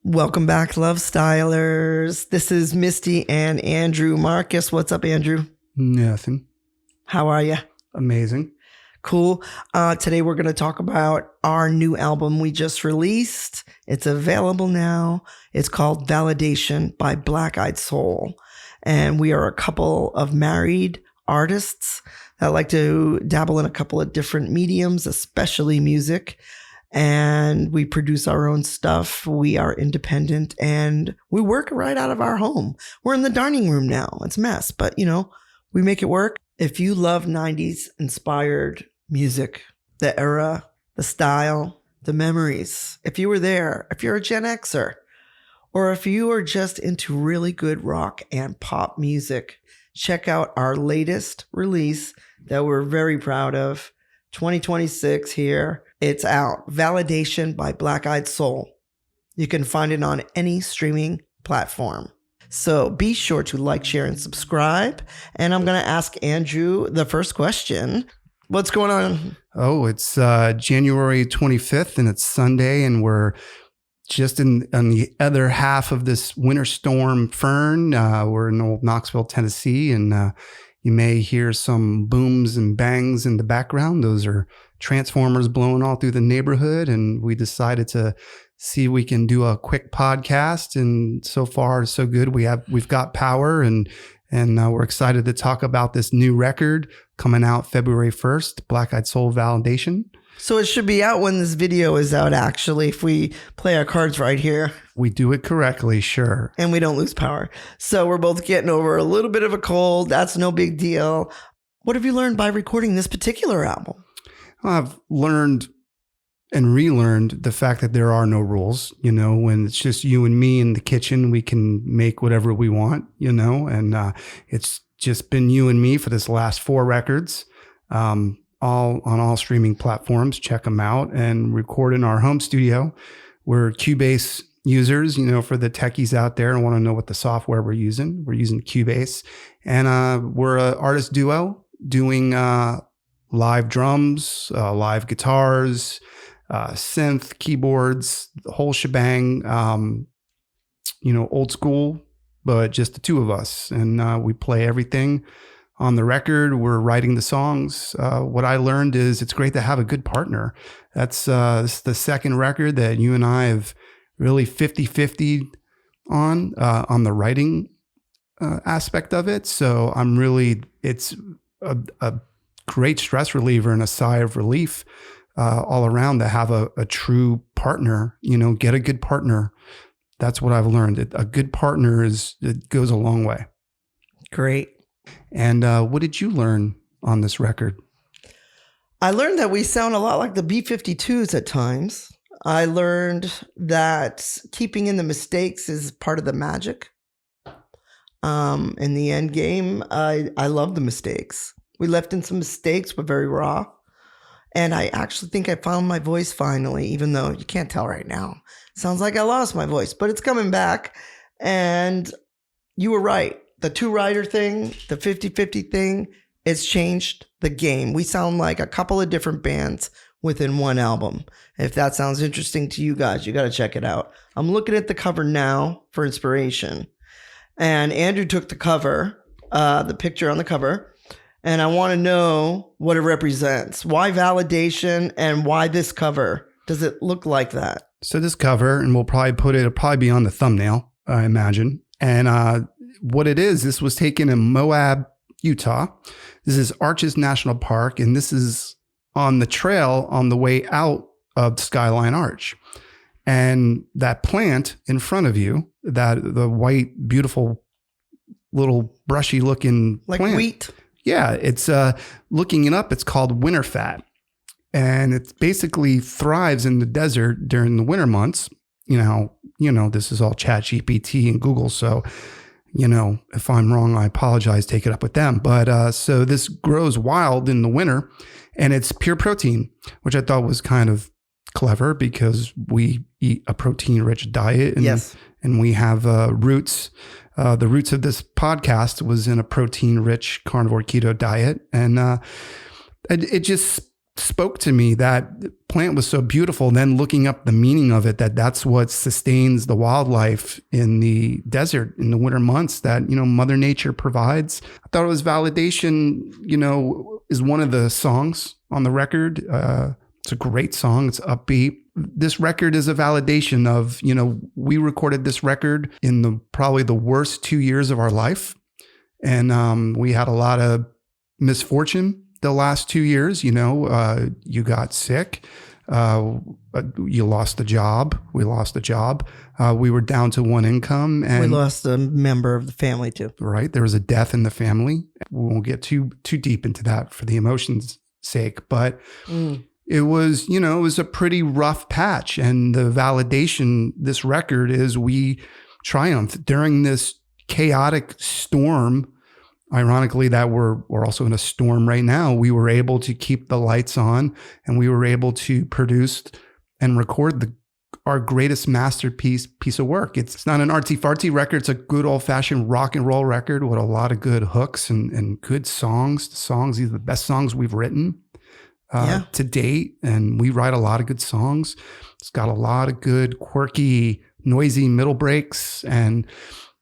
Welcome back, Lovestylers. This is Misty and Andrew Marcus. What's up, Andrew? Nothing. How are you? Amazing. Cool. Today we're going to talk about our new album we just released. It's available now. It's called Validatiion by Black Eyed Soul. And we are a couple of married artists that like to dabble in a couple of different mediums, especially music. And we produce our own stuff. We are independent and we work right out of our home. We're in the dining room now. It's a mess, but we make it work. If you love 90s inspired music, the era, the style, the memories, if you were there, if you're a Gen Xer, or if you are just into really good rock and pop music, check out our latest release that we're very proud of. 2026 here. It's out. Validatiion by Black Eyed Soul. You can find it on any streaming platform. So be sure to like, share, and subscribe. And I'm going to ask Andrew the first question. What's going on? Oh, it's January 25th and it's Sunday and we're just on the other half of this winter storm Fern. We're in old Knoxville, Tennessee, and you may hear some booms and bangs in the background. Those are transformers blowing all through the neighborhood. And we decided to see if we can do a quick podcast. And so far, so good. We've got power and we're excited to talk about this new record coming out February 1st, Black Eyed Soul Validatiion. So it should be out when this video is out, actually, if we play our cards right here. We do it correctly, sure. And we don't lose power. So we're both getting over a little bit of a cold. That's no big deal. What have you learned by recording this particular album? I've learned and relearned the fact that there are no rules. When it's just you and me in the kitchen, we can make whatever we want, and it's just been you and me for this last 4 records. All on all streaming platforms. Check them out and record in our home studio. We're Cubase users, for the techies out there and want to know what the software we're using. We're using Cubase, and we're an artist duo doing live drums, live guitars, synth, keyboards, the whole shebang. Old school, but just the two of us, and we play everything. On the record, we're writing the songs. What I learned is it's great to have a good partner. That's this is the second record that you and I have really 50-50 on the writing aspect of it. So it's a great stress reliever and a sigh of relief all around to have a true partner, get a good partner. That's what I've learned. A good partner it goes a long way. Great. And what did you learn on this record? I learned that we sound a lot like the B-52s at times. I learned that keeping in the mistakes is part of the magic. In the end game, I love the mistakes. We left in some mistakes, but very raw. And I actually think I found my voice finally, even though you can't tell right now. Sounds like I lost my voice, but it's coming back. And you were right. The 2-writer thing, the 50-50 thing, it's changed the game. We sound like a couple of different bands within one album. If that sounds interesting to you guys, you got to check it out. I'm looking at the cover now for inspiration. And Andrew took the cover, the picture on the cover, and I want to know what it represents. Why Validatiion and why this cover? Does it look like that? So this cover, and it'll probably be on the thumbnail, I imagine. And what it is, this was taken in Moab, Utah. This is Arches National Park, and this is on the trail on the way out of Skyline Arch. And that plant in front of you, the white, beautiful, little brushy looking like plant. Wheat. Yeah, it's looking it up. It's called winter fat, and it basically thrives in the desert during the winter months. This is all ChatGPT and Google, so. If I'm wrong, I apologize. Take it up with them. But so this grows wild in the winter, and it's pure protein, which I thought was kind of clever because we eat a protein-rich diet, and, yes, and we have roots. The roots of this podcast was in a protein-rich carnivore keto diet, and it just spoke to me. That plant was so beautiful. Then looking up the meaning of it, that's what sustains the wildlife in the desert in the winter months that, Mother Nature provides. I thought it was Validation, is one of the songs on the record. It's a great song. It's upbeat. This record is a validation of, we recorded this record in probably the worst 2 years of our life. And we had a lot of misfortune the last 2 years. You got sick. You lost a job. We lost a job. We were down to one income. And we lost a member of the family too. Right. There was a death in the family. We won't get too deep into that for the emotions' sake. But it was, it was a pretty rough patch. And the validation, this record is we triumphed during this chaotic storm. Ironically, that we're also in a storm right now. We were able to keep the lights on, and we were able to produce and record our greatest masterpiece piece of work. It's not an artsy-fartsy record. It's a good old-fashioned rock and roll record with a lot of good hooks and good songs. These are the best songs we've written to date, and we write a lot of good songs. It's got a lot of good, quirky, noisy middle breaks, and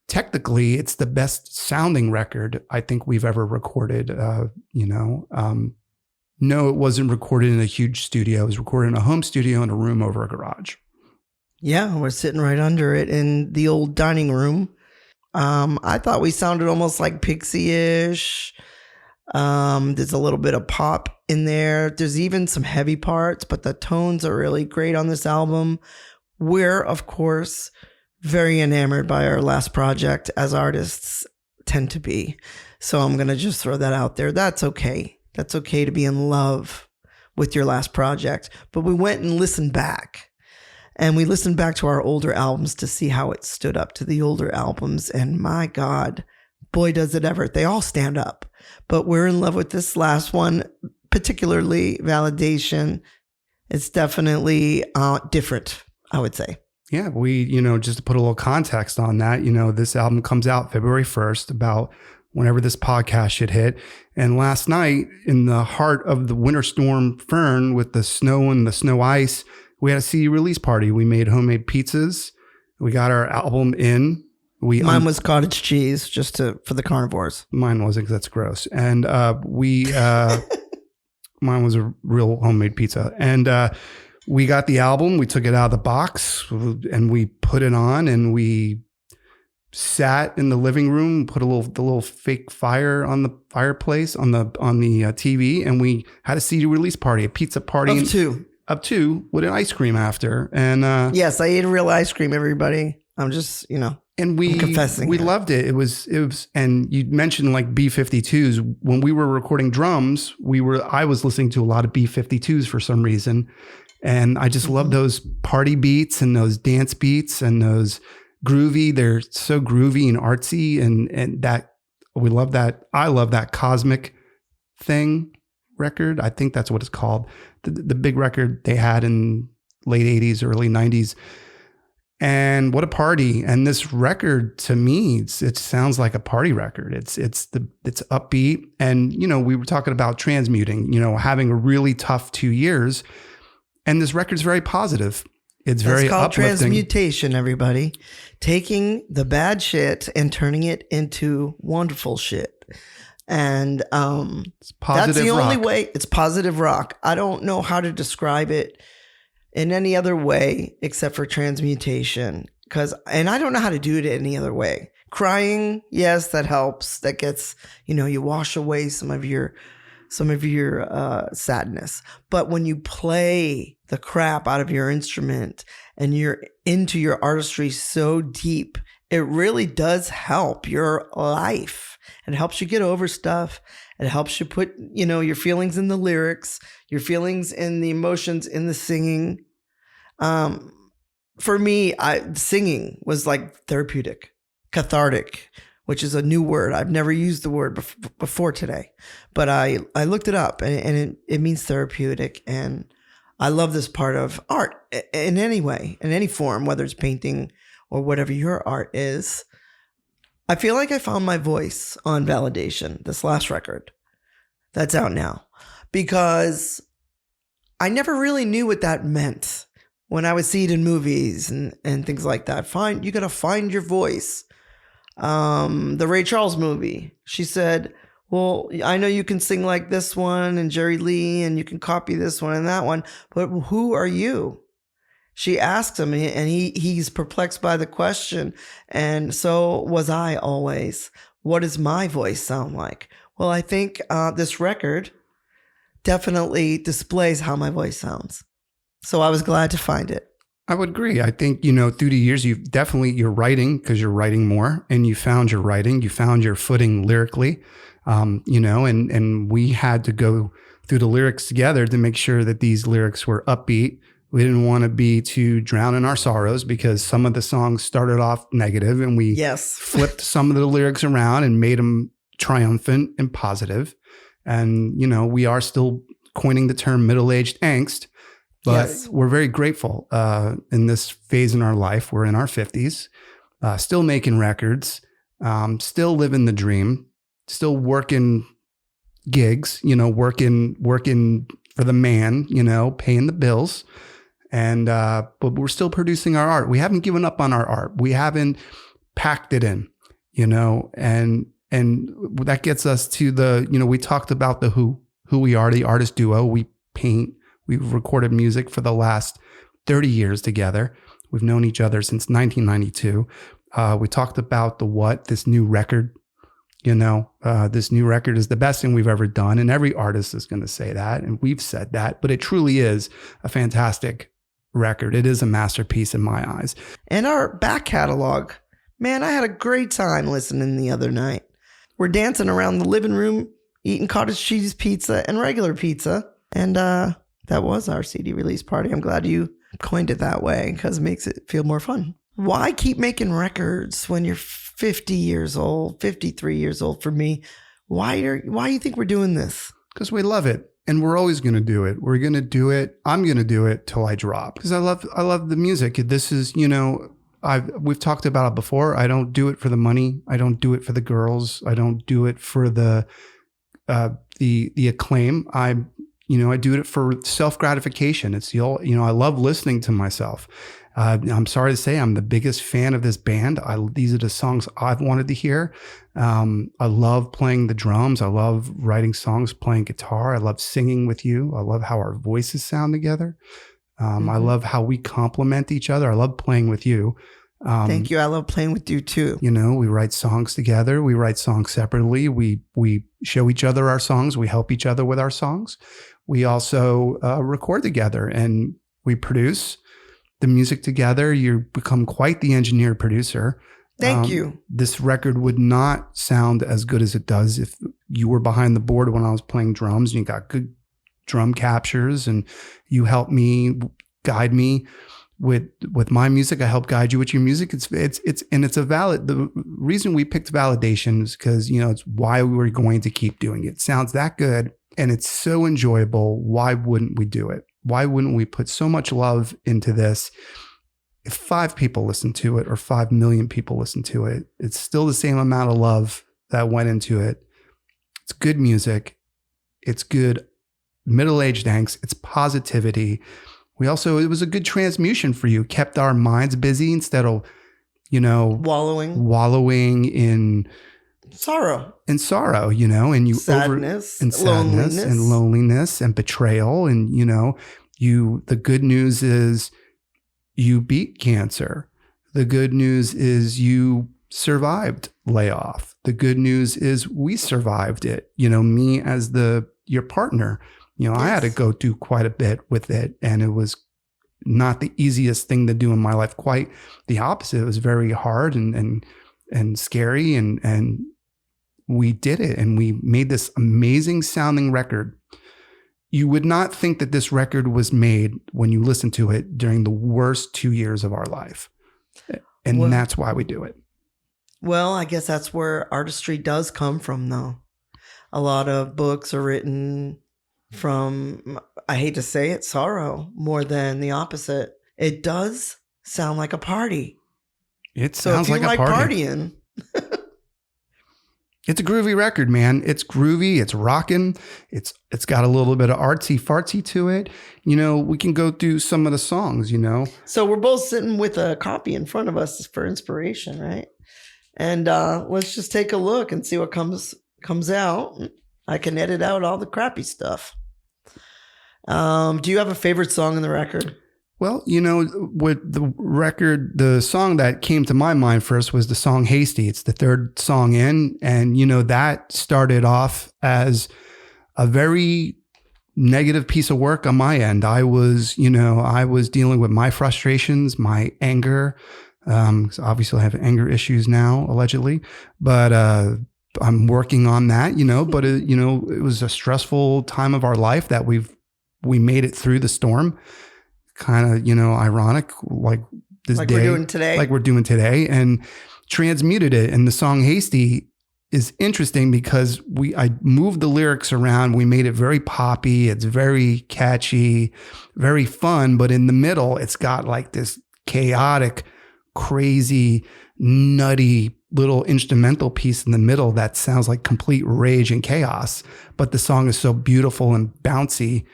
technically, it's the best sounding record I think we've ever recorded. No, it wasn't recorded in a huge studio. It was recorded in a home studio in a room over a garage. Yeah, we're sitting right under it in the old dining room. I thought we sounded almost like Pixie-ish. There's a little bit of pop in there. There's even some heavy parts, but the tones are really great on this album. We're, of course, very enamored by our last project, as artists tend to be. So I'm going to just throw that out there. That's okay. That's okay to be in love with your last project. But we went and listened back. And we listened back to our older albums to see how it stood up to the older albums. And my God, boy, does it ever. They all stand up. But we're in love with this last one, particularly Validation. It's definitely different, I would say. Yeah, we, just to put a little context on that, this album comes out February 1st, about whenever this podcast should hit. And last night, in the heart of the winter storm Fern, with the snow and the snow ice, we had a CD release party. We made homemade pizzas. We got our album in. Mine was cottage cheese, just for the carnivores. Mine wasn't, because that's gross. And mine was a real homemade pizza. And we got the album, we took it out of the box, and we put it on, and we sat in the living room, put the little fake fire on the fireplace on the TV, and we had a CD release party, a pizza party of two with an ice cream after. And yes, I ate a real ice cream, everybody. I'm just, and I'm confessing. We loved it. It was, and you mentioned like B-52s. When we were recording drums, I was listening to a lot of B-52s for some reason. And I just love those party beats and those dance beats and those groovy. They're so groovy and artsy, and that we love that. I love that Cosmic Thing record. I think that's what it's called. The big record they had in late 80s, early 90s. And what a party. And this record, to me, it sounds like a party record. It's upbeat. And, we were talking about transmuting, having a really tough 2 years. And this record's very positive. It's very called uplifting. Transmutation, everybody. Taking the bad shit and turning it into wonderful shit. And it's positive that's the rock. only way. It's positive rock. I don't know how to describe it in any other way except for transmutation. And I don't know how to do it any other way. Crying, yes, that helps. That gets, you wash away some of your sadness. But when you play the crap out of your instrument and you're into your artistry so deep, it really does help your life. It helps you get over stuff. It helps you put, your feelings in the lyrics, your feelings in the emotions in the singing. For me, singing was like therapeutic, cathartic, which is a new word. I've never used the word before today, but I looked it up, and it means therapeutic. And I love this part of art in any way, in any form, whether it's painting or whatever your art is. I feel like I found my voice on Validation, this last record that's out now, because I never really knew what that meant when I would see it in movies and things like that. You got to find your voice. The Ray Charles movie, she said, well, I know you can sing like this one and Jerry Lee, and you can copy this one and that one, but who are you? She asked him, and he's perplexed by the question. And so was I always. What does my voice sound like? Well, I think this record definitely displays how my voice sounds. So I was glad to find it. I would agree. I think, through the years, you're writing because you're writing more, and you found your writing, you found your footing lyrically, and we had to go through the lyrics together to make sure that these lyrics were upbeat. We didn't want to be too drowned in our sorrows because some of the songs started off negative, and we flipped some of the lyrics around and made them triumphant and positive. And, we are still coining the term middle-aged angst. But we're very grateful in this phase in our life. We're in our 50s, still making records, still living the dream, still working gigs, working for the man, paying the bills. And but we're still producing our art. We haven't given up on our art. We haven't packed it in, and that gets us to we talked about who we are, the artist duo. We paint. We've recorded music for the last 30 years together. We've known each other since 1992. We talked about this new record. This new record is the best thing we've ever done. And every artist is going to say that. And we've said that. But it truly is a fantastic record. It is a masterpiece in my eyes. And our back catalog. Man, I had a great time listening the other night. We're dancing around the living room, eating cottage cheese pizza and regular pizza. And, that was our CD release party. I'm glad you coined it that way because it makes it feel more fun. Why keep making records when you're 50 years old, 53 years old for me? Why do you think we're doing this? Because we love it. And we're always going to do it. We're going to do it. I'm going to do it till I drop because I love the music. This is, we've talked about it before. I don't do it for the money. I don't do it for the girls. I don't do it for the acclaim. I do it for self-gratification. It's I love listening to myself. I'm sorry to say I'm the biggest fan of this band. These are the songs I've wanted to hear. I love playing the drums. I love writing songs, playing guitar. I love singing with you. I love how our voices sound together. I love how we complement each other. I love playing with you. Thank you. I love playing with you too. We write songs together. We write songs separately. We show each other our songs. We help each other with our songs. We also record together and we produce the music together. You become quite the engineer producer. Thank you. This record would not sound as good as it does if you were behind the board when I was playing drums and you got good drum captures and you helped me, guide me with my music. I help guide you with your music. The reason we picked Validatiion is because, it's why we were going to keep doing it. It sounds that good and it's so enjoyable. Why wouldn't we do it? Why wouldn't we put so much love into this? If 5 people listen to it or 5 million people listen to it, it's still the same amount of love that went into it. It's good music. It's good middle-aged angst. It's positivity. It was a good transmutation for you. Kept our minds busy instead of, wallowing in sorrow. And sorrow, and sadness and loneliness and betrayal. And, the good news is you beat cancer. The good news is you survived layoff. The good news is we survived it. Me as your partner, yes. I had to go through quite a bit with it, and it was not the easiest thing to do in my life. Quite the opposite. It was very hard and scary, and we did it, and we made this amazing sounding record. You would not think that this record was made when you listen to it during the worst 2 years of our life. And that's why we do it. Well, I guess that's where artistry does come from, though. A lot of books are written from, I hate to say it, sorrow more than the opposite. It does sound like a party. It sounds like a party. Partying. It's a groovy record, man. It's groovy. It's rocking. It's got a little bit of artsy fartsy to it. We can go through some of the songs. So we're both sitting with a copy in front of us for inspiration, right? And let's just take a look and see what comes out. I can edit out all the crappy stuff. Do you have a favorite song in the record? Well, with the record, the song that came to my mind first was the song Hasty. It's the third song in. And, that started off as a very negative piece of work on my end. I was dealing with my frustrations, my anger. Obviously I have anger issues now, allegedly, but I'm working on that, but it was a stressful time of our life that we made it through the storm. Kind of, ironic, like this like day, we're doing today, and transmuted it. And the song Hasty is interesting because I moved the lyrics around. We made it very poppy. It's very catchy, very fun. But in the middle, it's got like this chaotic, crazy, nutty little instrumental piece in the middle that sounds like complete rage and chaos. But the song is so beautiful and bouncy.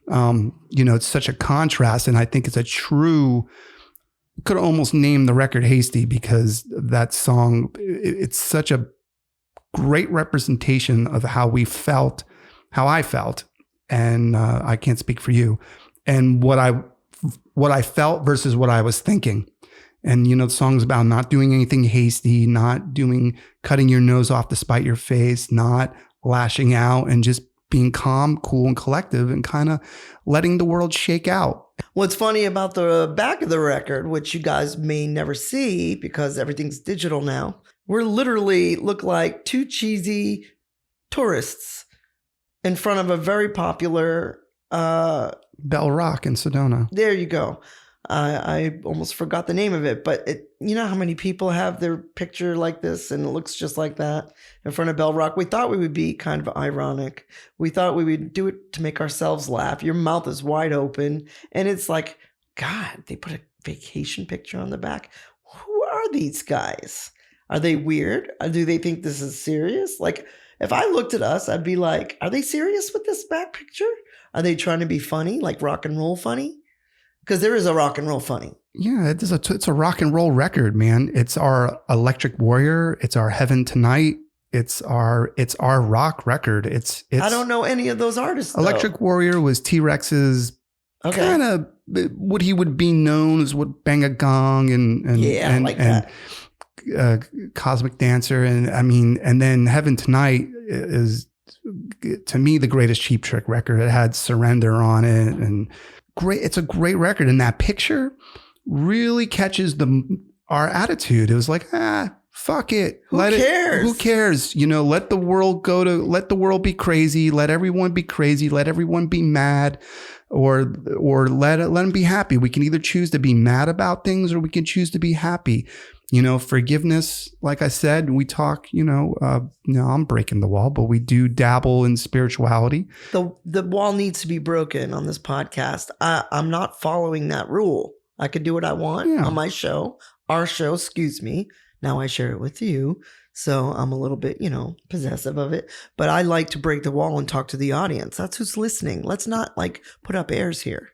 It's such a contrast, and I think it's could almost name the record Hasty because that song, it's such a great representation of how I felt. And, I can't speak for you, and what I felt versus what I was thinking. And, the song's about not doing anything hasty, cutting your nose off to spite your face, not lashing out, and just being calm, cool, and collective, and kind of letting the world shake out. What's funny about the back of the record, which you guys may never see because everything's digital now, we're literally look like two cheesy tourists in front of a very popular Bell Rock in Sedona. There you go. I almost forgot the name of it, but you know how many people have their picture like this and it looks just like that in front of Bell Rock? We thought we would be kind of ironic. We thought we would do it to make ourselves laugh. Your mouth is wide open and it's like, God, they put a vacation picture on the back. Who are these guys? Are they weird? Do they think this is serious? Like, if I looked at us, I'd be like, are they serious with this back picture? Are they trying to be funny, like rock and roll funny? Because there is a rock and roll funny. Yeah, it's a rock and roll record, man. It's our Electric Warrior. It's our Heaven Tonight. It's our rock record. It's I don't know any of those artists. Electric Warrior was T-Rex's kind of what he would be known as what Bang a Gong and Cosmic Dancer. And then Heaven Tonight is, to me, the greatest Cheap Trick record. It had Surrender on it and great. It's a great record. And that picture really catches our attitude. It was like, fuck it. Who cares? Who cares? Let the world be crazy. Let everyone be crazy. Let everyone be mad or let them be happy. We can either choose to be mad about things or we can choose to be happy. Forgiveness, like I said, we talk, I'm breaking the wall, but we do dabble in spirituality. The wall needs to be broken on this podcast. I'm not following that rule. I could do what I want on my show, our show, excuse me. Now I share it with you. So I'm a little bit, possessive of it, but I like to break the wall and talk to the audience. That's who's listening. Let's not put up airs here.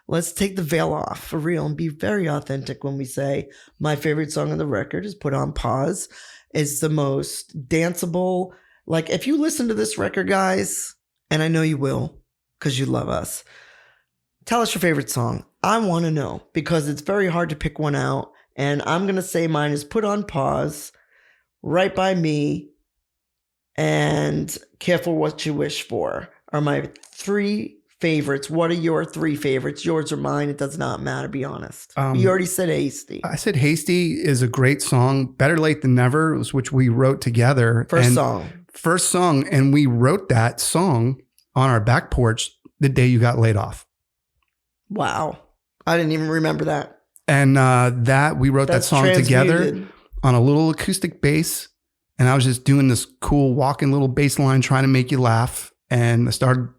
Let's take the veil off for real and be very authentic when we say my favorite song on the record is Put on Pause. It's the most danceable. Like, if you listen to this record, guys, and I know you will because you love us, tell us your favorite song. I want to know because it's very hard to pick one out. And I'm going to say mine is Put on Pause, Right by Me, and Careful What You Wish For are my three favorites. What are your three favorites? Yours or mine? It does not matter, be honest. You already said Hasty. I said Hasty is a great song. Better Late Than Never, which we wrote together. First song. And we wrote that song on our back porch the day you got laid off. Wow. I didn't even remember that. And we wrote that song together on a little acoustic bass. And I was just doing this cool walking little bass line trying to make you laugh. And I started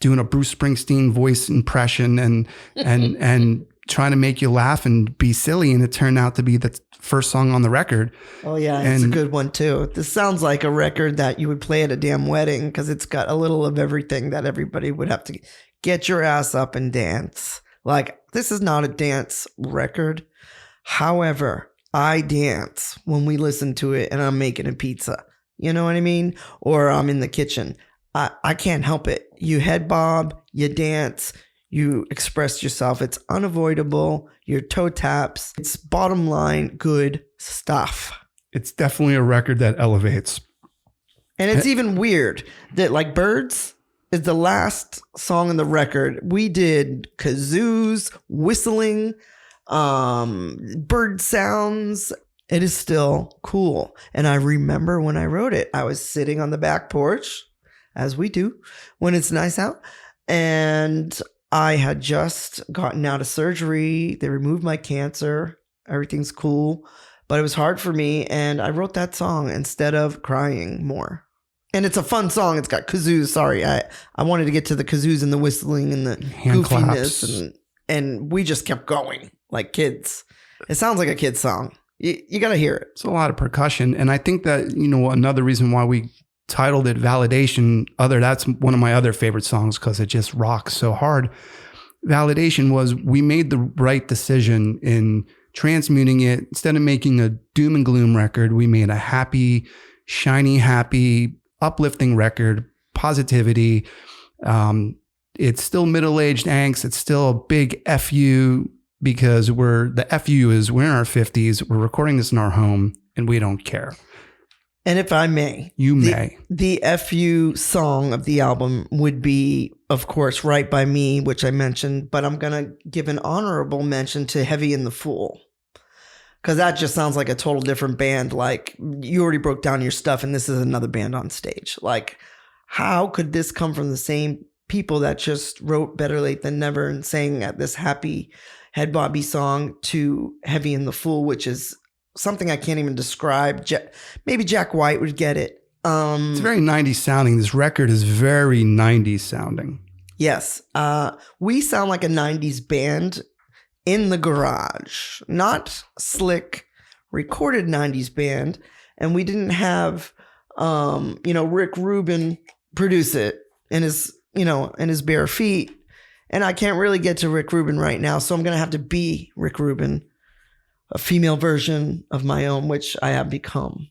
doing a Bruce Springsteen voice impression and trying to make you laugh and be silly, and it turned out to be the first song on the record. Oh yeah, it's a good one too. This sounds like a record that you would play at a damn wedding because it's got a little of everything that everybody would have to get your ass up and dance. Like, this is not a dance record. However, I dance when we listen to it and I'm making a pizza. You know what I mean? Or I'm in the kitchen. I can't help it. You head bob, you dance, you express yourself. It's unavoidable. Your toe taps. It's bottom line good stuff. It's definitely a record that elevates. And it's even weird that like Birds is the last song on the record. We did kazoos, whistling, bird sounds. It is still cool. And I remember when I wrote it, I was sitting on the back porch, as we do when it's nice out. And I had just gotten out of surgery. They removed my cancer. Everything's cool. But it was hard for me. And I wrote that song instead of crying more. And it's a fun song. It's got kazoos. Sorry. I wanted to get to the kazoos and the whistling and the Hand goofiness. And we just kept going like kids. It sounds like a kid's song. You got to hear it. It's a lot of percussion. And I think that, another reason why we titled it Validation, that's one of my other favorite songs because it just rocks so hard. Validation was we made the right decision in transmuting it. Instead of making a doom and gloom record, we made a happy, shiny, happy, uplifting record, positivity. It's still middle-aged angst. It's still a big FU because we're in our 50s. We're recording this in our home and we don't care. And if I may, the FU song of the album would be, of course, Right by Me, which I mentioned, but I'm going to give an honorable mention to Heavy and the Fool. Because that just sounds like a total different band. Like, you already broke down your stuff and this is another band on stage. Like, how could this come from the same people that just wrote Better Late Than Never and sang this happy head bobby song to Heavy and the Fool, which is something I can't even describe. Maybe Jack White would get it. It's very 90s sounding. This record is very 90s sounding. Yes. We sound like a 90s band in the garage, not slick, recorded 90s band. And we didn't have, Rick Rubin produce it in his bare feet. And I can't really get to Rick Rubin right now. So I'm going to have to be Rick Rubin, a female version of my own, which I have become.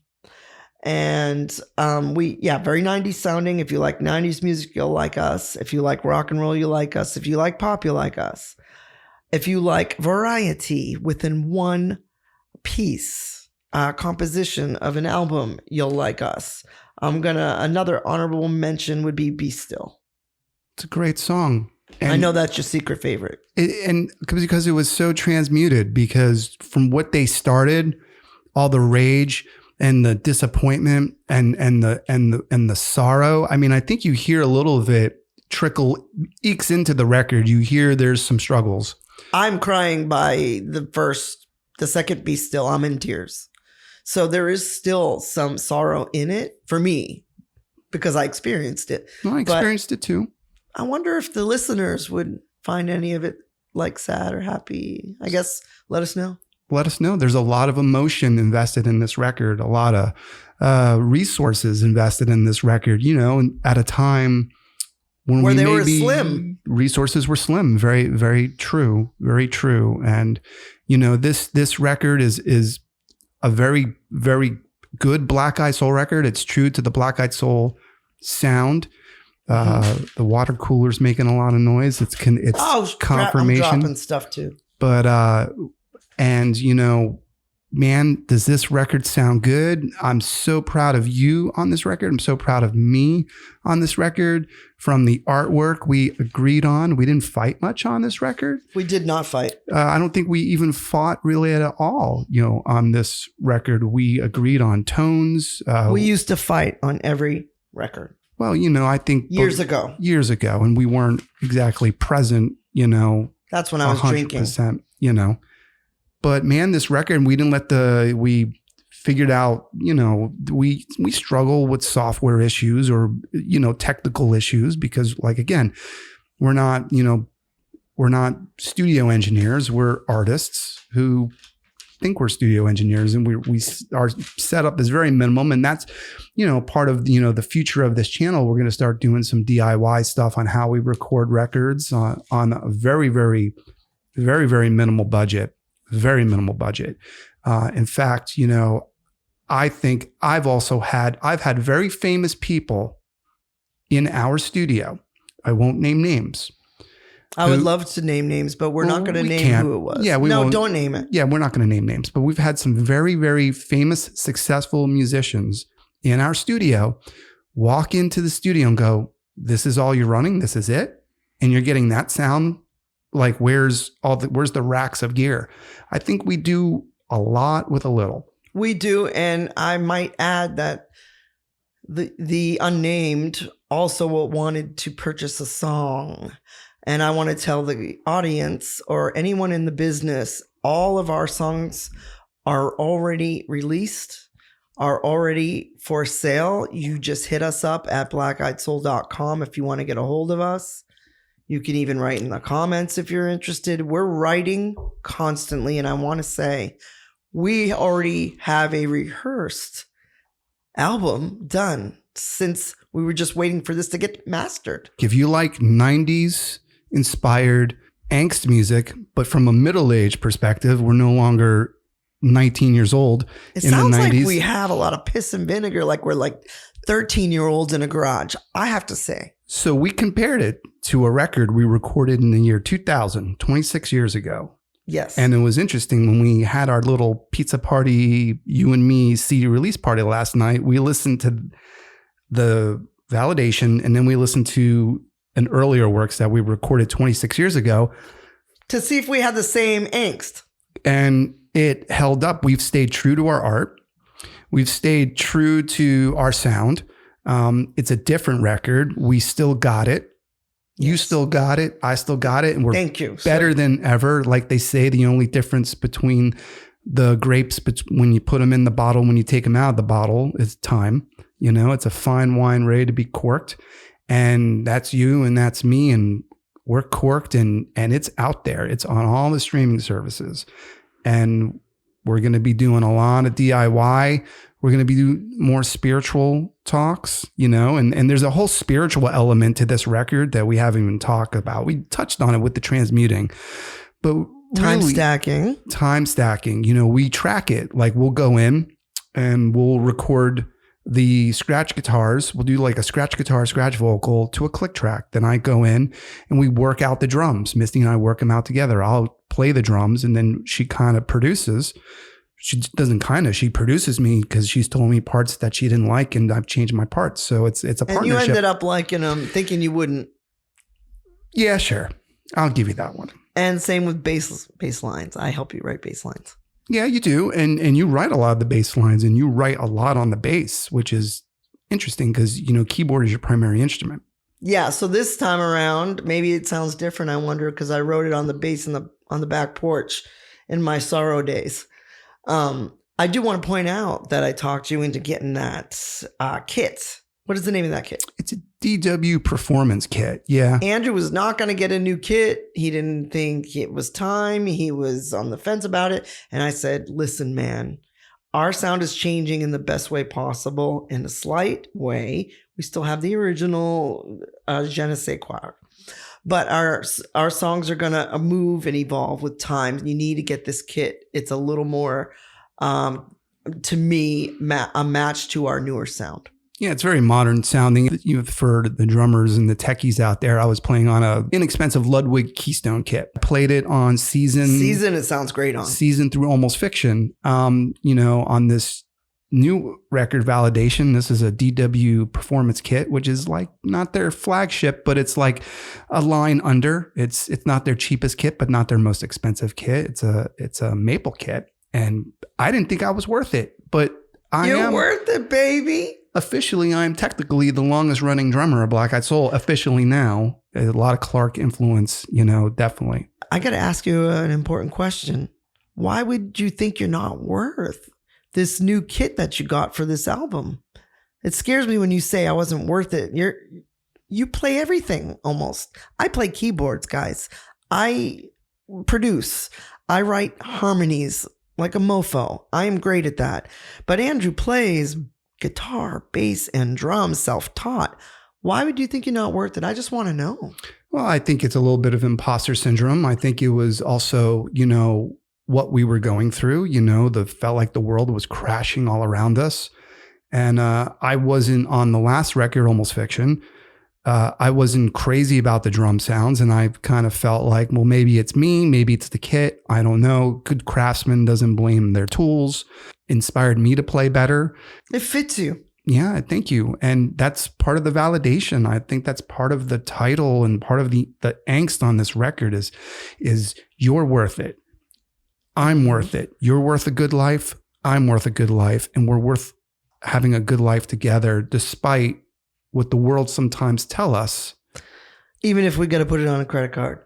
And very 90s sounding. If you like 90s music, you'll like us. If you like rock and roll, you like us. If you like pop, you like us. If you like variety within one piece composition of an album, you'll like us. Another honorable mention would be Still. It's a great song. And I know that's your secret favorite. And because it was so transmuted, because from what they started, all the rage and the disappointment and the sorrow. I mean, I think you hear a little of it ekes into the record. You hear there's some struggles. I'm crying by the second Be Still. I'm in tears. So there is still some sorrow in it for me because I experienced it. Well, I experienced it too. I wonder if the listeners would find any of it like sad or happy. I guess let us know. Let us know. There's a lot of emotion invested in this record, a lot of resources invested in this record, at a time when they were slim. Resources were slim. Very, very true. Very true. And, this record is a very, very good Black Eyed Soul record. It's true to the Black Eyed Soul sound. The water cooler's making a lot of noise. It's confirmation. I'm dropping stuff too. But man, does this record sound good? I'm so proud of you on this record. I'm so proud of me on this record. From the artwork we agreed on, we didn't fight much on this record. We did not fight. I don't think we even fought really at all. On this record, we agreed on tones. We used to fight on every record. Well, I think years ago, and we weren't exactly present, that's when I was 100%, drinking, but man, this record, we figured out, we struggle with software issues or, technical issues because again, we're not, We're not studio engineers. We're artists who think we're studio engineers, and our setup is very minimum. And that's, part of, the future of this channel. We're going to start doing some DIY stuff on how we record records on a very, very, very, very minimal budget, in fact, I think I've had very famous people in our studio. I won't name names. I would love to name names, but we're not going to name who it was. Yeah, don't name it. Yeah, we're not going to name names, but we've had some very, very famous, successful musicians in our studio walk into the studio and go, "This is all you're running. This is it," and you're getting that sound. Like, where's the racks of gear? I think we do a lot with a little. We do, and I might add that the unnamed also wanted to purchase a song. And I want to tell the audience or anyone in the business, all of our songs are already released, are already for sale. You just hit us up at blackeyedsoul.com if you want to get a hold of us. You can even write in the comments if you're interested. We're writing constantly. And I want to say we already have a rehearsed album done since we were just waiting for this to get mastered. If you like 90s inspired angst music, but from a middle-aged perspective, we're no longer 19 years old. It sounds like we have a lot of piss and vinegar, like we're like 13-year-olds in a garage, I have to say. So we compared it to a record we recorded in the year 2000, 26 years ago. Yes. And it was interesting when we had our little pizza party, you and me CD release party last night, we listened to the Validatiion, and then we listened to an earlier works that we recorded 26 years ago to see if we had the same angst. And it held up. We've stayed true to our art. We've stayed true to our sound. It's a different record. We still got it. Yes. You still got it. I still got it. And we're Thank you. better than ever. Like they say, the only difference between the grapes, when you put them in the bottle, when you take them out of the bottle, is time. It's a fine wine ready to be corked. And that's you and that's me, and we're corked, and it's out there. It's on all the streaming services. And we're going to be doing a lot of DIY. We're going to be doing more spiritual talks, and there's a whole spiritual element to this record that we haven't even talked about. We touched on it with the transmuting, but time really, stacking. We track it. Like, we'll go in and we'll record the scratch guitars. We'll do like a scratch guitar, scratch vocal to a click track. Then I go in and we work out the drums. Misty and I work them out together. I'll play the drums, and then she kind of produces. She produces me because she's told me parts that she didn't like, and I've changed my parts. So it's a partnership. And you ended up liking them, thinking you wouldn't. Yeah, sure. I'll give you that one. And same with bass lines. I help you write bass lines. Yeah, you do. And you write a lot of the bass lines, and you write a lot on the bass, which is interesting because, keyboard is your primary instrument. Yeah. So this time around, maybe it sounds different. I wonder, because I wrote it on the bass on the back porch in my sorrow days. I do want to point out that I talked you into getting that kit. What is the name of that kit? It's a DW performance kit. Yeah. Andrew was not going to get a new kit. He didn't think it was time. He was on the fence about it. And I said, listen, man, our sound is changing in the best way possible, in a slight way. We still have the original genx choir. But our songs are going to move and evolve with time. You need to get this kit. It's a little more, to me, a match to our newer sound. Yeah, it's very modern sounding. For the drummers and the techies out there, I was playing on a inexpensive Ludwig Keystone kit. Played it on Season. It sounds great on. Season through Almost Fiction. On this new record, Validatiion, this is a DW performance kit, which is like not their flagship, but it's like a line under. It's not their cheapest kit, but not their most expensive kit. It's a maple kit, and I didn't think I was worth it, but You're worth it, baby. Officially, I'm technically the longest running drummer of Black Eyed Soul. Officially now, a lot of Clark influence, definitely. I got to ask you an important question. Why would you think you're not worth this new kit that you got for this album? It scares me when you say I wasn't worth it. You play everything almost. I play keyboards, guys. I produce. I write harmonies like a mofo. I am great at that. But Andrew plays guitar, bass, and drums self-taught. Why would you think you're not worth it? I just want to know. Well, I think it's a little bit of imposter syndrome. I think it was also, you know, what we were going through, you know, felt like the world was crashing all around us. And I wasn't on the last record, Almost Fiction. I wasn't crazy about the drum sounds, and I kind of felt like, well, maybe it's me, maybe it's the kit. I don't know. Good craftsman doesn't blame their tools. Inspired me to play better. It fits you. Yeah, thank you. And that's part of the validation. I think that's part of the title and part of the angst on this record is you're worth it. I'm worth it. You're worth a good life. I'm worth a good life. And we're worth having a good life together, despite what the world sometimes tell us. Even if we got to put it on a credit card.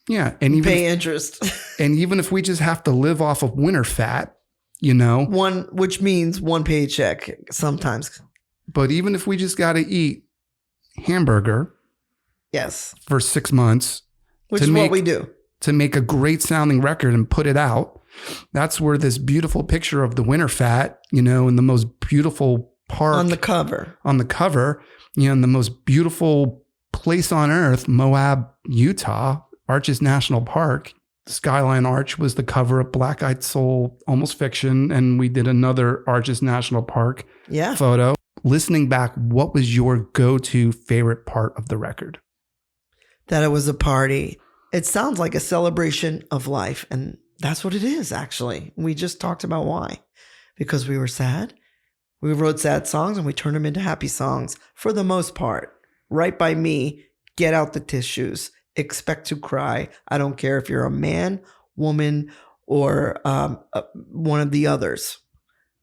Yeah. And even pay interest. And even if we just have to live off of winter fat, you know. Which means one paycheck sometimes. But even if we just got to eat hamburger. Yes. For 6 months. Which is what we do. To make a great sounding record and put it out. That's where this beautiful picture of the winter fat, you know, in the most beautiful park. On the cover. You know, in the most beautiful place on earth, Moab, Utah, Arches National Park. Skyline Arch was the cover of Black Eyed Soul, Almost Fiction. And we did another Arches National Park photo. Listening back, what was your go-to favorite part of the record? That it was a party. It sounds like a celebration of life. And that's what it is, actually. We just talked about why. Because we were sad. We wrote sad songs and we turned them into happy songs for the most part. Right by me, get out the tissues, expect to cry. I don't care if you're a man, woman, or one of the others.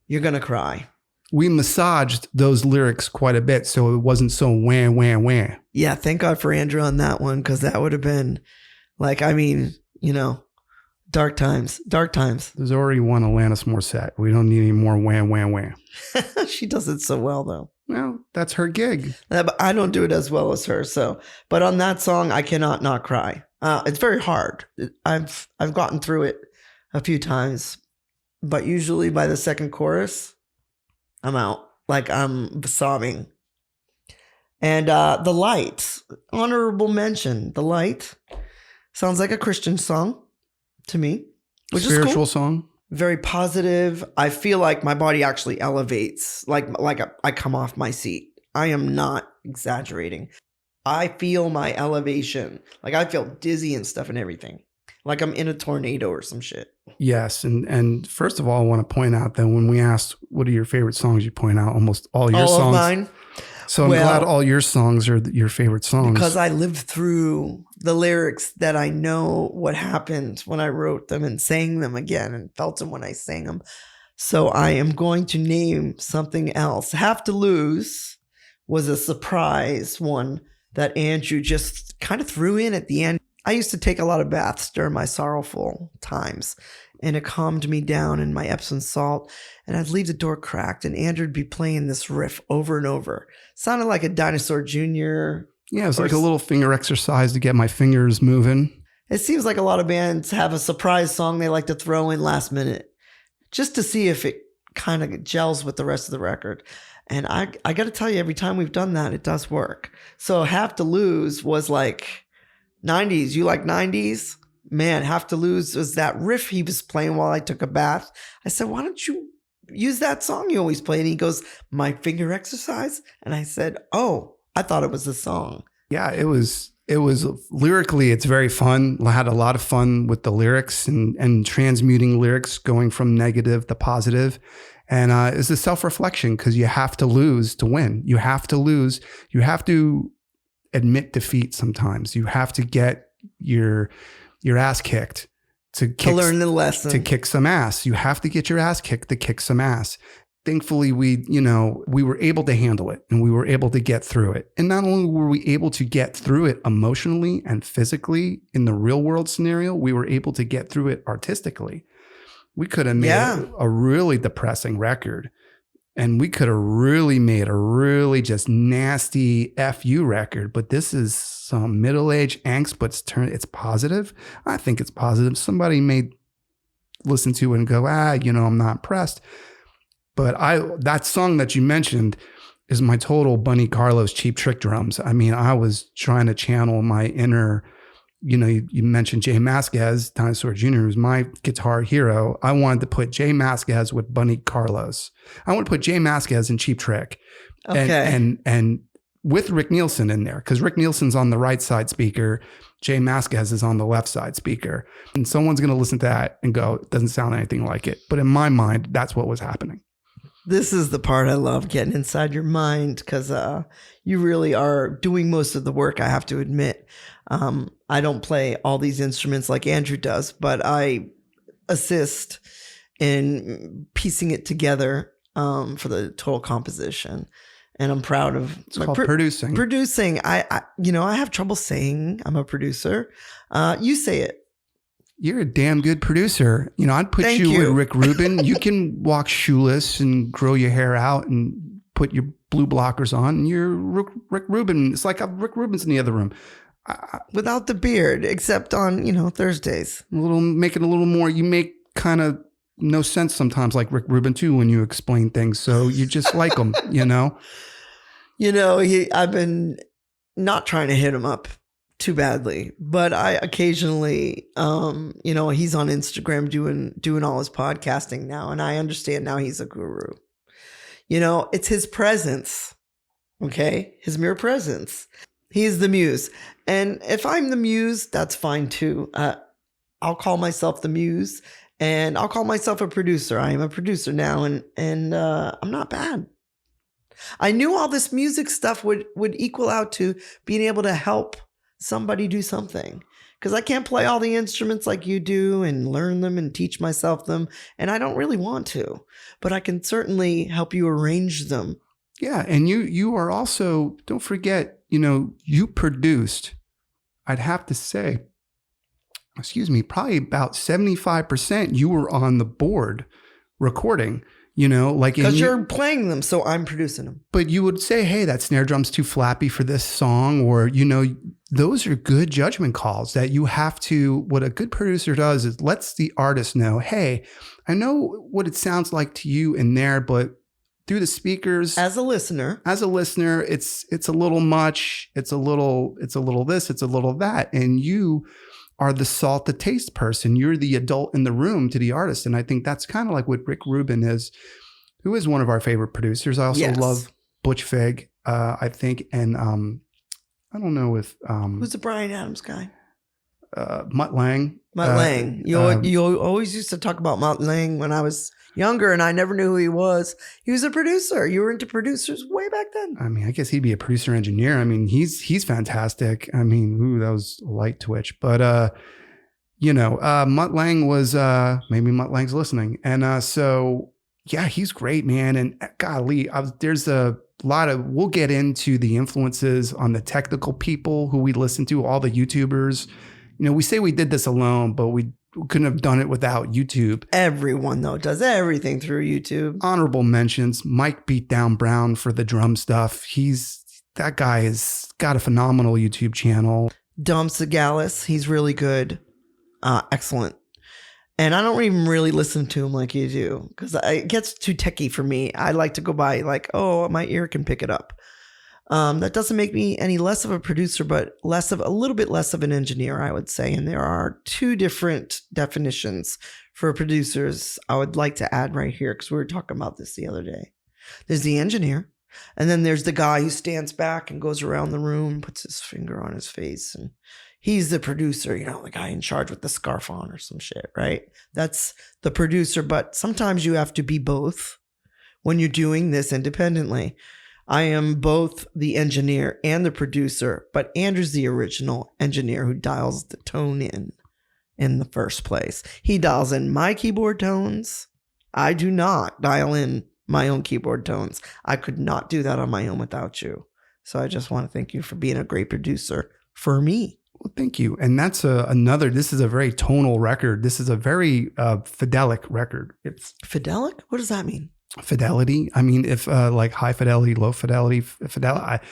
You're going to cry. We massaged those lyrics quite a bit so it wasn't so wah, wah, wah. Yeah, thank God for Andrew on that one, because that would have been like, I mean, you know, dark times. There's already one Alanis Morissette. We don't need any more wah, wah, wah. She does it so well, though. Well, that's her gig. But I don't do it as well as her. So, but on that song, I cannot not cry. It's very hard. I've gotten through it a few times, but usually by the second chorus, I'm out. Like I'm sobbing. And The Light, honorable mention. The Light sounds like a Christian song. To me, which spiritual is cool. Song, very positive. I feel like my body actually elevates, like I come off my seat. I am not exaggerating. I feel my elevation, like I feel dizzy and stuff and everything, like I'm in a tornado or some shit. Yes, and first of all, I want to point out that when we asked what are your favorite songs, you point out almost all your songs. Of mine. So I'm glad all your songs are your favorite songs. Because I lived through the lyrics that I know what happened when I wrote them and sang them again and felt them when I sang them. So I am going to name something else. Have to Lose was a surprise one that Andrew just kind of threw in at the end. I used to take a lot of baths during my sorrowful times, and it calmed me down in my Epsom salt, and I'd leave the door cracked, and Andrew would be playing this riff over and over. Sounded like a Dinosaur Jr. Yeah, it was like a little finger exercise to get my fingers moving. It seems like a lot of bands have a surprise song they like to throw in last minute just to see if it kind of gels with the rest of the record. And I got to tell you, every time we've done that, it does work. So Have to Lose was like 90s. You like 90s? Man, Have to Lose was that riff he was playing while I took a bath. I said, why don't you use that song you always play? And he goes, my finger exercise? And I said, oh, I thought it was the song. Yeah, it was lyrically, it's very fun. I had a lot of fun with the lyrics and transmuting lyrics, going from negative to positive. And it's a self-reflection because you have to lose to win. You have to lose. You have to admit defeat sometimes. You have to get your ass kicked to learn the lesson. To kick some ass. You have to get your ass kicked to kick some ass. Thankfully, we were able to handle it and we were able to get through it. And not only were we able to get through it emotionally and physically in the real world scenario, we were able to get through it artistically. We could have made a really depressing record And we could have really made a really just nasty FU record, but this is some middle-aged angst, but it's positive. I think it's positive. Somebody may listen to it and go, I'm not impressed. But that song that you mentioned is my total Bunny Carlos Cheap Trick drums. I mean, I was trying to channel my inner, you mentioned Jay Masquez, Dinosaur Jr., who's my guitar hero. I wanted to put Jay Masquez with Bunny Carlos. I want to put Jay Masquez in Cheap Trick. Okay. And with Rick Nielsen in there, because Rick Nielsen's on the right side speaker, Jay Masquez is on the left side speaker. And someone's going to listen to that and go, it doesn't sound anything like it. But in my mind, that's what was happening. This is the part I love, getting inside your mind, because you really are doing most of the work, I have to admit. I don't play all these instruments like Andrew does, but I assist in piecing it together for the total composition. And I'm proud of it's called producing. Producing. I have trouble saying I'm a producer. You say it. You're a damn good producer. I'd put you with Rick Rubin. You can walk shoeless and grow your hair out and put your blue blockers on. And you're Rick Rubin. It's like Rick Rubin's in the other room. Without the beard, except on, Thursdays. Make it a little more. You make kind of no sense sometimes, like Rick Rubin too, when you explain things. So you just like him, I've been not trying to hit him up too badly, but I occasionally, he's on Instagram doing all his podcasting now, and I understand now he's a guru. It's his presence, okay? His mere presence. He's the muse, and if I'm the muse, that's fine too. I'll call myself the muse, and I'll call myself a producer. I am a producer now, and I'm not bad. I knew all this music stuff would equal out to being able to help somebody do something, because I can't play all the instruments like you do and learn them and teach myself them. And I don't really want to, but I can certainly help you arrange them. Yeah. And you are also, don't forget, you produced, I'd have to say, probably about 75% you were on the board recording. Because you're playing them, so I'm producing them. But you would say, hey, that snare drum's too flappy for this song, or, those are good judgment calls that you have to, what a good producer does is lets the artist know, hey, I know what it sounds like to you in there, but through the speakers. As a listener, it's a little much. It's a little this, it's a little that. And you are the salt to taste person. You're the adult in the room to the artist. And I think that's kind of like what Rick Rubin is, who is one of our favorite producers. I also love Butch Vig, I think. And I don't know if... who's the Bryan Adams guy? Mutt Lange. Mutt Lange. You always used to talk about Mutt Lange when I was younger, and I never knew who he was. He was a producer. You were into producers way back then. I mean, I guess he'd be a producer engineer. I mean, he's fantastic. I mean, that was a light twitch. But, Mutt Lange was... maybe Mutt Lange's listening. And so, yeah, he's great, man. And golly, there's a lot of... We'll get into the influences on the technical people who we listen to, all the YouTubers. We say we did this alone, but we couldn't have done it without YouTube. Everyone, though, does everything through YouTube. Honorable mentions, Mike Beatdown Brown for the drum stuff. That guy has got a phenomenal YouTube channel. Dom Segalis, he's really good. Excellent. And I don't even really listen to him like you do, because it gets too techie for me. I like to go by like, oh, my ear can pick it up. That doesn't make me any less of a producer, but a little bit less of an engineer, I would say. And there are two different definitions for producers I would like to add right here, because we were talking about this the other day. There's the engineer, and then there's the guy who stands back and goes around the room, puts his finger on his face, and he's the producer, the guy in charge with the scarf on or some shit, right? That's the producer, but sometimes you have to be both when you're doing this independently. I am both the engineer and the producer, but Andrew's the original engineer who dials the tone in the first place. He dials in my keyboard tones. I do not dial in my own keyboard tones. I could not do that on my own without you. So I just want to thank you for being a great producer for me. Well, thank you. And that's this is a very tonal record. This is a very fidelic record. Fidelic? What does that mean? fidelity. I mean, if like high fidelity, low fidelity, fidelity.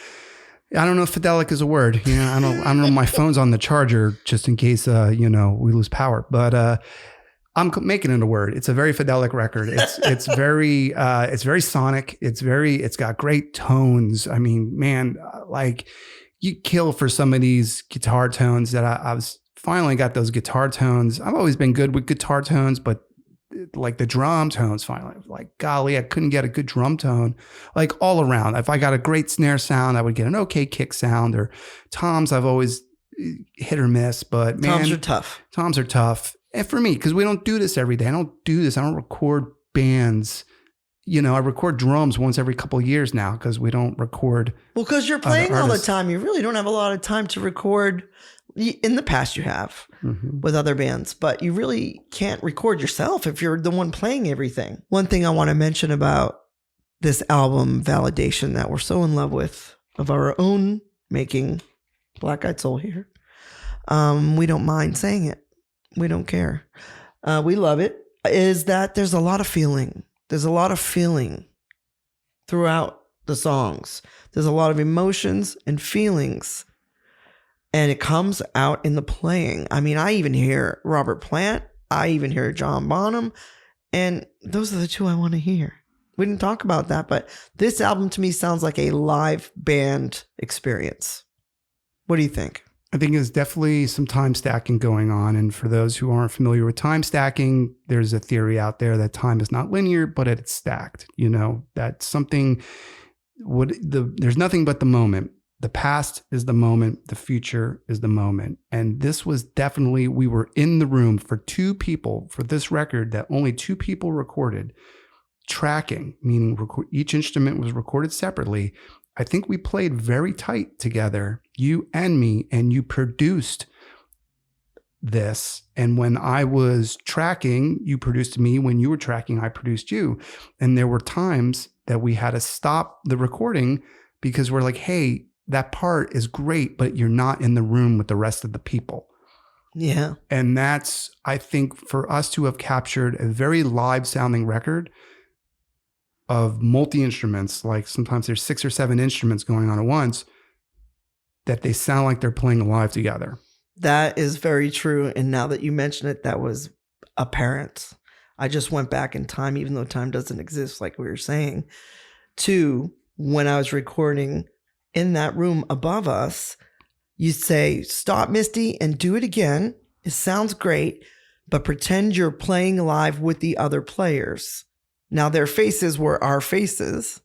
I don't know if fidelic is a word. You know, I don't know. My phone's on the charger just in case we lose power. But I'm making it a word. It's a very fidelic record. It's very sonic. It's got great tones. I mean, man, like you kill for some of these guitar tones that I was finally got those guitar tones. I've always been good with guitar tones, but like the drum tones finally, like, golly, I couldn't get a good drum tone, like all around. If I got a great snare sound, I would get an okay kick sound, or toms. I've always hit or miss, but man, Toms are tough. And for me, because we don't do this every day. I don't do this. I don't record bands. You know, I record drums once every couple of years now because we don't record. Well, because you're playing all the time. You really don't have a lot of time to record. In the past you have with other bands, but you really can't record yourself if you're the one playing everything. One thing I want to mention about this album, Validation, that we're so in love with, of our own making, Black Eyed Soul here. We don't mind saying it. We don't care. We love it, is that there's a lot of feeling. There's a lot of feeling throughout the songs. There's a lot of emotions and feelings. And it comes out in the playing. I mean, I even hear Robert Plant. I even hear John Bonham. And those are the two I want to hear. We didn't talk about that, but this album to me sounds like a live band experience. What do you think? I think there's definitely some time stacking going on. And for those who aren't familiar with time stacking, there's a theory out there that time is not linear, but it's stacked. You know, that's something, there's nothing but the moment. The past is the moment. The future is the moment. And this was definitely, we were in the room for two people for this record that only two people recorded. Tracking, meaning each instrument was recorded separately. I think we played very tight together, you and me, and you produced this. And when I was tracking, you produced me. When you were tracking, I produced you. And there were times that we had to stop the recording because we're like, hey, that part is great, but you're not in the room with the rest of the people. Yeah. And that's, I think, for us to have captured a very live sounding record of multi-instruments, like sometimes there's 6 or 7 instruments going on at once, that they sound like they're playing live together. That is very true. And now that you mention it, that was apparent. I just went back in time, even though time doesn't exist, like we were saying, to when I was recording in that room above us. You say, stop, Misty, and do it again. It sounds great, but pretend you're playing live with the other players. Now, their faces were our faces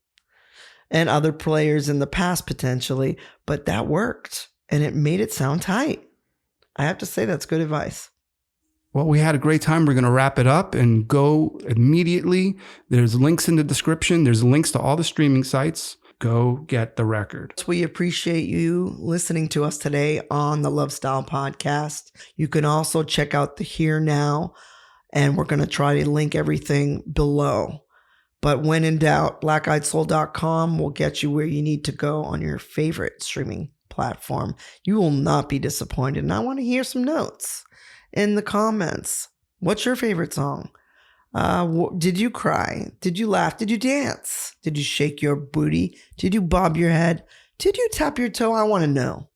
and other players in the past potentially, but that worked and it made it sound tight. I have to say that's good advice. Well, we had a great time. We're going to wrap it up and go immediately. There's links in the description. There's links to all the streaming sites. Go get the record. We appreciate you listening to us today on the Lovestyle podcast. You can also check out the Here Now, and we're going to try to link everything below. But when in doubt, blackeyedsoul.com will get you where you need to go on your favorite streaming platform. You will not be disappointed. And I want to hear some notes in the comments. What's your favorite song? Did you cry? Did you laugh? Did you dance? Did you shake your booty? Did you bob your head? Did you tap your toe? I want to know.